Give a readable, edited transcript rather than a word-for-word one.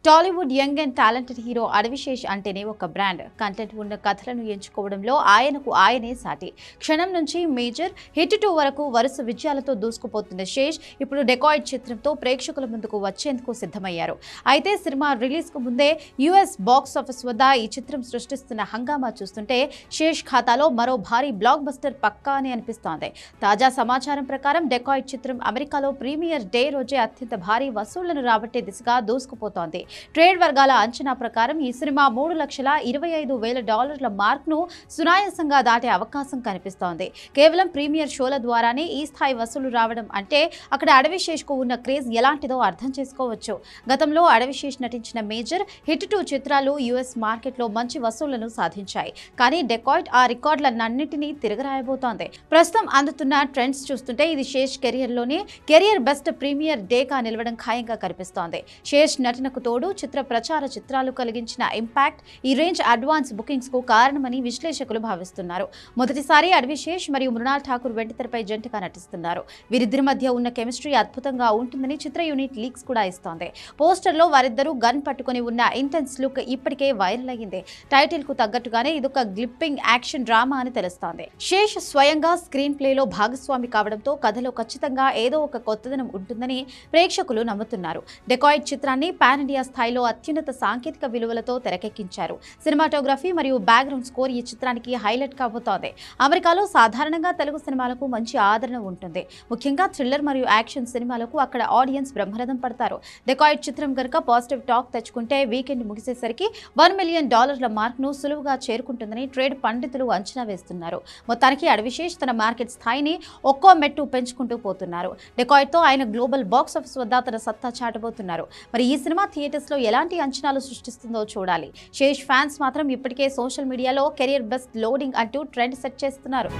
Tollywood young and talented hero Adivi Sesh అంటేనే ఒక brand. Content ఉన్న కథలను ఎంచుకోవడంలో ఆయనకు ఆయనే సాటి. క్షణం నుంచి మేజర్, హిట్ 2 వరకు వరుస విజయాలతో దూసుకుపోతున్న శేష్ ఇప్పుడు డెకాయిడ్ చిత్రంతో ప్రేక్షకుల ముందుకు వచ్చేందుకు సిద్ధమయ్యారు. అయితే సినిమా రిలీజ్కు ముందే యుఎస్ బాక్స్ ఆఫీస్ వద్ద ఈ చిత్రం సృష్టిస్తున్న హంగామా చూస్తుంటే శేష్ ఖాతాలో మరో భారీ బ్లాక్ బస్టర్ పక్కా అని అనిపిస్తోంది. తాజా సమాచారం ప్రకారం డెకాయిడ్ చిత్రం అమెరికాలో ప్రీమియర్ డే రోజే అత్యంత భారీ వసూళ్లను రాబట్టే దిశగా దూసుకుపోతోంది. ట్రేడ్ వర్గాల అంచనా ప్రకారం ఈ సినిమా $3,25,000 మార్క్ను సునాయాసంగా దాటే అవకాశం కనిపిస్తోంది. కేవలం ప్రీమియర్ షోల ద్వారానే ఈ స్థాయి వసూలు రావడం అంటే అక్కడ అడవిశేష్కు ఉన్న క్రేజ్ ఎలాంటిదో అర్థం చేసుకోవచ్చు. గతంలో అడవిశేష్ నటించిన మేజర్, హిట్ 2 చిత్రాలు యుఎస్ మార్కెట్లో మంచి వసూళ్లను సాధించాయి. కానీ డెకాయిడ్ ఆ రికార్డులన్నింటినీ తిరగరాయబోతోంది. ప్రస్తుతం అందుతున్న ట్రెండ్స్ చూస్తుంటే ఇది శేష్ కెరియర్ బెస్ట్ ప్రీమియర్ డేగా నిలవడం ఖాయంగా కనిపిస్తోంది. శేష్ నటనకు తోడు చిత్ర ప్రచార చిత్రాలు కలిగించిన ఇంపాక్ట్ ఈ రేంజ్ అడ్వాన్స్ బుకింగ్స్ కు కారణమని విశ్లేషకులు భావిస్తున్నారు. మొదటిసారి అడవిశేష్ మరియు మృణాల్ ఠాకూర్ వెండితెరపై జంటగా నటిస్తున్నారు. వీరిద్దరి మధ్య ఉన్న కెమిస్ట్రీ అద్భుతంగా ఉంటుందని చిత్ర యూనిట్ లీక్స్ కూడా ఇస్తోంది. పోస్టర్లో వారిద్దరూ గన్ పట్టుకుని ఉన్న ఇంటెన్స్ లుక్ ఇప్పటికే వైరల్ అయ్యింది. టైటిల్ కు తగ్గట్టుగానే ఇదొక గ్లిప్పింగ్ యాక్షన్ డ్రామా అని తెలుస్తోంది. శేష్ స్వయంగా స్క్రీన్ ప్లేలో భాగస్వామి కావడంతో కథలో ఖచ్చితంగా ఏదో ఒక కొత్తదనం ఉంటుందని ప్రేక్షకులు నమ్ముతున్నారు. డెకాయిడ్ చిత్రాన్ని పాన్ ఇండియా స్థాయిలో అత్యున్నత సాంకేతిక విలువలతో తెరకెక్కించారు. సినిమాటోగ్రఫీ మరియు బ్యాక్గ్రౌండ్ స్కోర్ ఈ చిత్రానికి హైలైట్ కాబోతోంది. అమెరికాలో సాధారణంగా తెలుగు సినిమాలకు మంచి ఆదరణ ఉంటుంది. ముఖ్యంగా థ్రిల్లర్ మరియు యాక్షన్ సినిమాలకు అక్కడ ఆడియన్స్ బ్రహ్మరథం పడతారు. డెకాయిడ్ చిత్రం కనుక పాజిటివ్ టాక్ తెచ్చుకుంటే వీకెండ్ ముగిసేసరికి $1 మిలియన్ మార్క్ను సులువుగా చేరుకుంటుందని ట్రేడ్ పండితులు అంచనా వేస్తున్నారు. మొత్తానికి అడవిశేష్ తన మార్కెట్ స్థాయిని ఒక్కో మెట్టు పెంచుకుంటూ పోతున్నారు. డెకాయిడ్తో ఆయన గ్లోబల్ బాక్స్ ఆఫీస్ వద్ద తన సత్తా చాటబోతున్నారు. మరి ఈ సినిమా థియేటర్స్ లో ఎలాంటి అంచనాలు సృష్టిస్తుందో చూడాలి. శేష్ ఫ్యాన్స్ మాత్రం ఇప్పటికే సోషల్ మీడియాలో కెరియర్ బెస్ట్ లోడింగ్ అంటూ ట్రెండ్ సెట్ చేస్తున్నారు.